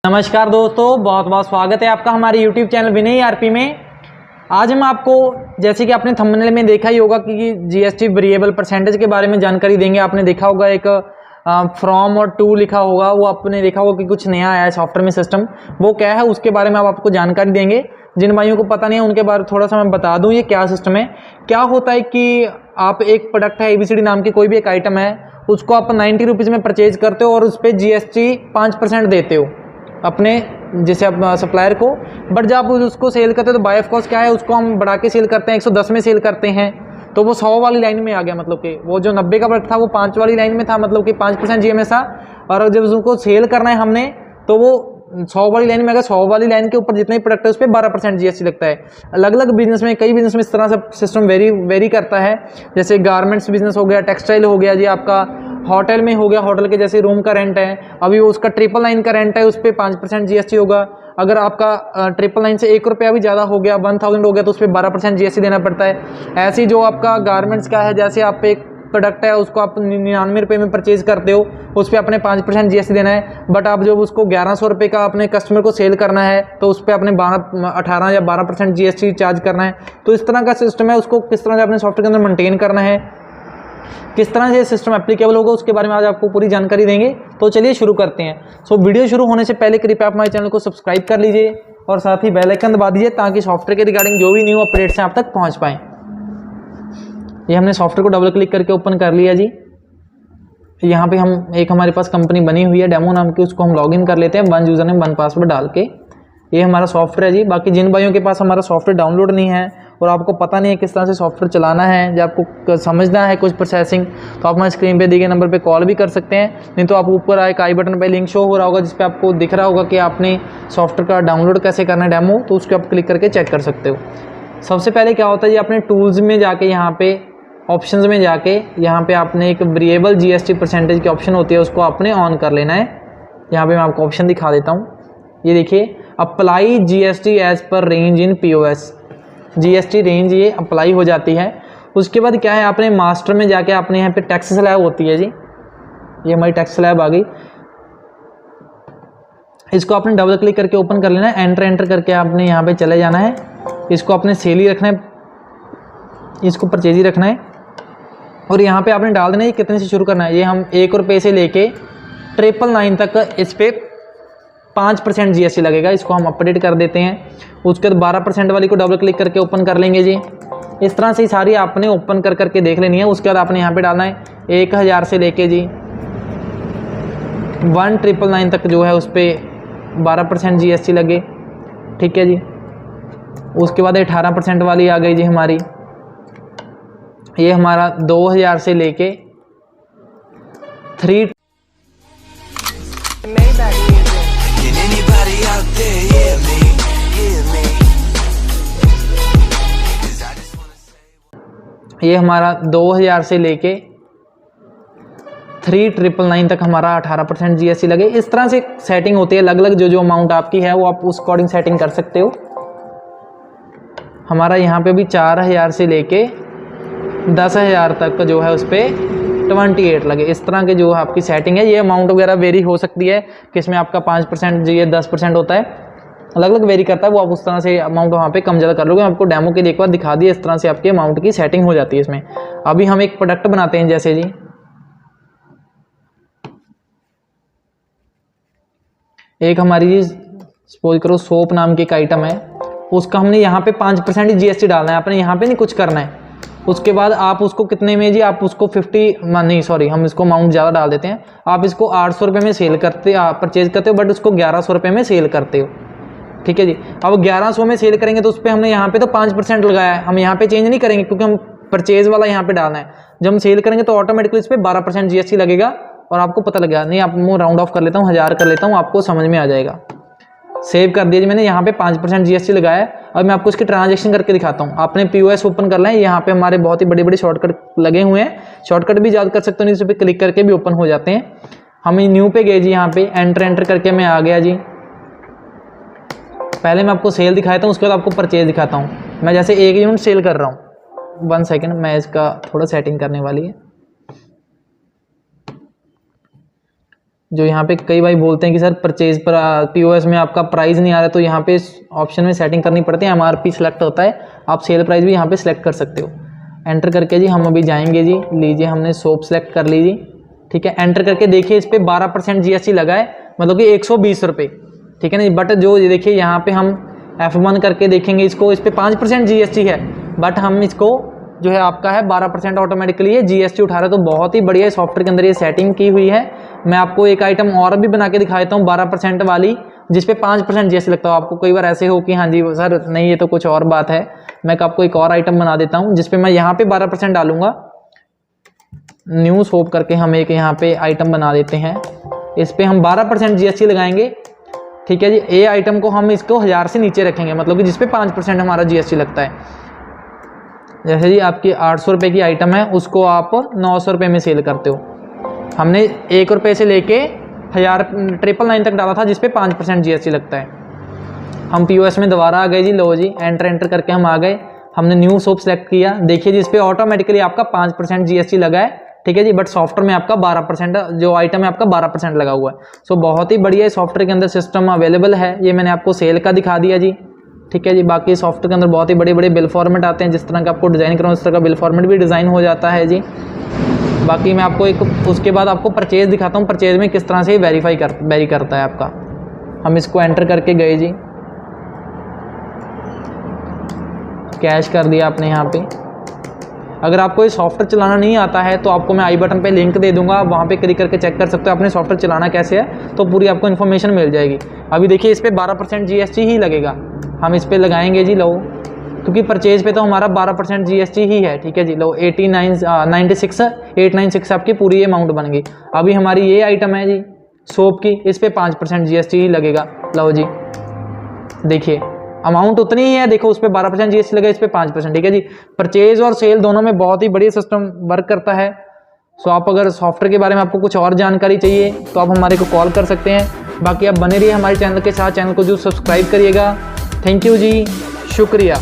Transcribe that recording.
नमस्कार दोस्तों, बहुत बहुत स्वागत है आपका हमारे YouTube चैनल विनय आरपी में। आज हम आपको, जैसे कि आपने थंबनेल में देखा ही होगा कि जीएसटी वेरिएबल परसेंटेज के बारे में जानकारी देंगे। आपने देखा होगा एक फ्रॉम और टू लिखा होगा, वो आपने देखा होगा कि कुछ नया आया है सॉफ्टवेयर में सिस्टम, वो क्या है उसके बारे में आपको जानकारी देंगे। जिन भाइयों को पता नहीं है उनके बारे में थोड़ा सा मैं बता दूं ये क्या सिस्टम है। क्या होता है कि आप एक प्रोडक्ट है ABCD नाम की कोई भी एक आइटम है, उसको आप 90 रुपीज़ में परचेज करते हो और उस पर GST 5% देते हो अपने जैसे आप सप्लायर को। बट जब आप उसको सेल करते हो तो बाय ऑफ कॉस्ट क्या है, उसको हम बढ़ा के सेल करते हैं, 110 में सेल करते हैं, तो वो 100 वाली लाइन में आ गया। मतलब कि वो जो 90 का प्रोडक्ट था वो 5 वाली लाइन में था, मतलब कि 5% GMS था। और जब उसको सेल करना है हमने तो वो 100 वाली लाइन में आ गया। 100 वाली लाइन के ऊपर जितने भी प्रोडक्ट है उस पर 12% GST लगता है। अलग अलग बिजनेस में, कई बिजनेस में इस तरह से सिस्टम वेरी करता है। जैसे गारमेंट्स बिजनेस हो गया, टेक्सटाइल हो गया जी, आपका होटल में हो गया, होटल के जैसे रूम का रेंट है, अभी उसका 999 का रेंट है, उस पर 5% GST होगा। अगर आपका 999 से 1 रुपया भी ज़्यादा हो गया, 1000 हो गया, तो उस पर 12% GST देना पड़ता है। ऐसे जो आपका गारमेंट्स का है, जैसे आप एक प्रोडक्ट है उसको आप 99 रुपये में परचेज करते हो, उस पर अपने 5% GST देना है। बट आप जब उसको 1100 रुपये का अपने कस्टमर को सेल करना है तो उस पर अपने 18 या 12% GST चार्ज करना है। तो इस तरह का सिस्टम है, उसको किस तरह से अपने सॉफ्टवेयर के अंदर मेंटेन करना है, किस तरह से सिस्टम एप्लीकेबल होगा, उसके बारे में आज आपको पूरी जानकारी देंगे। तो चलिए शुरू करते हैं। वीडियो शुरू होने से पहले कृपया आप हमारे चैनल को सब्सक्राइब कर लीजिए और साथ ही बेल आइकन दबा दीजिए ताकि सॉफ्टवेयर के रिगार्डिंग जो भी न्यू अपडेट्स हैं आप तक पहुंच पाएँ। ये हमने सॉफ्टवेयर को डबल क्लिक करके ओपन कर लिया जी। यहाँ पे हम एक हमारे पास कंपनी बनी हुई है डेमो नाम की, उसको हम लॉगिन कर लेते हैं 1 यूज़र नेम 1 पासवर्ड डाल के। ये हमारा सॉफ्टवेयर है जी। बाकी जिन भाइयों के पास हमारा सॉफ्टवेयर डाउनलोड नहीं है और आपको पता नहीं है किस तरह से सॉफ्टवेयर चलाना है, जब आपको समझना है कुछ प्रोसेसिंग, तो आप हमारे स्क्रीन पे दिए गए नंबर पे कॉल भी कर सकते हैं। नहीं तो आप ऊपर एक आई बटन पे लिंक शो हो रहा होगा जिस पे आपको दिख रहा होगा कि आपने सॉफ्टवेयर का डाउनलोड कैसे करना है डेमो, तो उसको आप क्लिक करके चेक कर सकते हो। सबसे पहले क्या होता है जी, अपने टूल्स में जाके यहाँ पे ऑप्शंस में जाके यहाँ पे आपने एक वेरिएबल GST परसेंटेज की ऑप्शन होती है, उसको आपने ऑन कर लेना है। यहाँ पे मैं आपको ऑप्शन दिखा देता हूँ। ये देखिए, apply GST as per range in POS। GST range ये अप्लाई हो जाती है। उसके बाद क्या है, आपने मास्टर में जाके आपने यहाँ पे टैक्स स्लैब होती है जी, ये हमारी टैक्स स्लैब आ गई। इसको आपने डबल क्लिक करके ओपन कर लेना है। एंटर करके आपने यहाँ पे चले जाना है। इसको आपने सेल ही रखना है, इसको परचेज ही रखना है। और यहाँ पे आपने डाल देना है कितने से शुरू करना है। ये हम 1 रुपये से लेके 999 तक इस पर 5% GST लगेगा। इसको हम अपडेट कर देते हैं। उसके बाद 12% वाली को डबल क्लिक करके ओपन कर लेंगे जी। इस तरह से सारी आपने ओपन कर करके देख लेनी है। उसके बाद आपने यहाँ पे डालना है 1000 से लेके जी 1999 तक जो है उस पर 12% GST लगे। ठीक है जी। उसके बाद 18% वाली आ गई जी हमारी, ये हमारा 2000 से लेके 3। ये हमारा 2000 से लेके 3999 तक हमारा 18% GST लगे। इस तरह से सेटिंग होती है। अलग अलग जो अमाउंट आपकी है वो आप उस अकॉर्डिंग सेटिंग कर सकते हो। हमारा यहाँ पे भी 4000 से लेके 10,000 तक जो है उस पर 28 लगे। इस तरह के जो आपकी सेटिंग है, ये अमाउंट वगैरह वेरी हो सकती है कि इसमें आपका 5% ये 10% होता है, अलग अलग वेरी करता है। वो आप उस तरह से अमाउंट वहाँ पे कम ज़्यादा कर लोगे। आपको डेमो के लिए एक बार दिखा दिया, इस तरह से आपके अमाउंट की सेटिंग हो जाती है इसमें। अभी हम एक प्रोडक्ट बनाते हैं, जैसे जी एक हमारी सपोज करो सोप नाम की एक आइटम है, उसका हमने यहाँ पे 5% GST डालना है। आपने यहाँ पे नहीं कुछ करना है। उसके बाद आप उसको कितने में जी, आप उसको 50 नहीं सॉरी हम इसको अमाउंट ज़्यादा डाल देते हैं। आप इसको 800 रुपये में सेल करते, परचेज करते हो, बट उसको 1100 रुपये में सेल करते हो। ठीक है जी। अब 1100 में सेल करेंगे तो उस पर हमने यहाँ पे तो 5% लगाया है, हम यहाँ पे चेंज नहीं करेंगे क्योंकि हम परचेज वाला यहाँ पे डालना है। जब हम सेल करेंगे तो ऑटोमेटिकली इस पर 12% GST लगेगा और आपको पता लगेगा। नहीं, आप मैं राउंड ऑफ कर लेता हूँ, 1000 कर लेता हूँ, आपको समझ में आ जाएगा। सेव कर दिया जी मैंने, यहाँ पे 5% GST लगाया है। अब मैं आपको इसकी ट्रांजैक्शन करके दिखाता हूँ। आपने POS ओपन करना है। यहाँ पे हमारे बहुत ही बड़े बड़े शॉर्टकट लगे हुए हैं, शॉर्टकट भी याद कर सकते हो, इस पर क्लिक करके भी ओपन हो जाते हैं। हम न्यू पे गए जी, यहाँ पे एंटर करके मैं आ गया जी। पहले मैं आपको सेल दिखाता हूँ, उसके बाद आपको परचेज दिखाता हूँ। मैं जैसे 1 यूनिट सेल कर रहा हूँ, 1 सेकेंड, मैं इसका थोड़ा सेटिंग करने वाली है। जो यहाँ पे कई भाई बोलते हैं कि सर परचेज पर POS में आपका प्राइस नहीं आ रहा, तो यहाँ पे इस ऑप्शन में सेटिंग करनी पड़ती है। MRP सिलेक्ट होता है, आप सेल प्राइस भी यहाँ पे सिलेक्ट कर सकते हो। एंटर करके जी हम अभी जाएंगे जी, लीजिए हमने सोप सेलेक्ट कर लीजिए, ठीक है। एंटर करके देखिए इस पर 12% GST लगा है, मतलब कि 120 रुपये, ठीक है ना। बट जो देखिए यहाँ पे हम F1 करके देखेंगे इसको, इस पर 5% GST है, बट हम इसको जो है आपका है 12% ऑटोमेटिकली ये GST उठा रहा है। तो बहुत ही बढ़िया सॉफ्टवेयर के अंदर ये सेटिंग की हुई है। मैं आपको एक आइटम और भी बना के दिखा देता हूँ 12% वाली, जिसपे 5% GST लगता है। आपको कई बार ऐसे हो कि हाँ जी सर नहीं ये तो कुछ और बात है, मैं आपको एक और आइटम बना देता हूँ जिसपे मैं यहाँ पे 12% डालूंगा। न्यू सोप करके हम एक यहाँ पे आइटम बना देते हैं, इस पर हम 12% GST लगाएंगे, ठीक है जी। ये आइटम को हम इसको 1000 से नीचे रखेंगे, मतलब कि जिसपे 5% हमारा GST लगता है। जैसे जी आपकी 800 रुपये की आइटम है, उसको आप 900 रुपये में सेल करते हो। हमने 1 रुपये से लेके 999 तक डाला था, जिसपे 5% GST लगता है। हम POS में दोबारा आ गए जी, लो जी एंटर करके हम आ गए, हमने न्यू सोप सेलेक्ट किया। देखिए जी इस पर ऑटोमेटिकली आपका 5% GST लगा है, ठीक है जी। बट सॉफ्टवेयर में आपका 12% जो आइटम है आपका 12% लगा हुआ है। सो बहुत ही बढ़िया सॉफ्टवेयर के अंदर सिस्टम अवेलेबल है। ये मैंने आपको सेल का दिखा दिया जी, ठीक है जी। बाकी सॉफ्टवेयर के अंदर बहुत ही बड़े बड़े बिल फॉर्मेट आते हैं, जिस तरह का आपको डिज़ाइन कराऊँ उस तरह का बिल फॉर्मेट भी डिज़ाइन हो जाता है जी। बाकी मैं आपको एक उसके बाद आपको परचेज दिखाता हूँ, परचेज में किस तरह से वेरी करता है आपका। हम इसको एंटर करके गए जी, कैश कर दिया आपने यहाँ पे। अगर आपको ये सॉफ्टवेयर चलाना नहीं आता है तो आपको मैं आई बटन पे लिंक दे दूंगा, वहाँ पे क्लिक करके चेक कर सकते हो अपने सॉफ्टवेयर चलाना कैसे है, तो पूरी आपको इन्फॉर्मेशन मिल जाएगी। अभी देखिए इस पर 12% GST ही लगेगा, हम इस पर लगाएंगे जी लो, क्योंकि परचेज पे तो हमारा 12% GST ही है, ठीक है जी। लो 896 आपकी पूरी अमाउंट बन गई। अभी हमारी ये आइटम है जी सोप की, इस पर 5% GST ही लगेगा। लो जी देखिए अमाउंट उतनी ही है, देखो उस पर 12% GST लगा, इस पर 5%, ठीक है जी। परचेज और सेल दोनों में बहुत ही बढ़िया सिस्टम वर्क करता है। सो आप अगर सॉफ्टवेयर के बारे में आपको कुछ और जानकारी चाहिए तो आप हमारे को कॉल कर सकते हैं। बाकी आप बने रहिए हमारे चैनल के साथ, चैनल को जो सब्सक्राइब करिएगा। थैंक यू जी, शुक्रिया।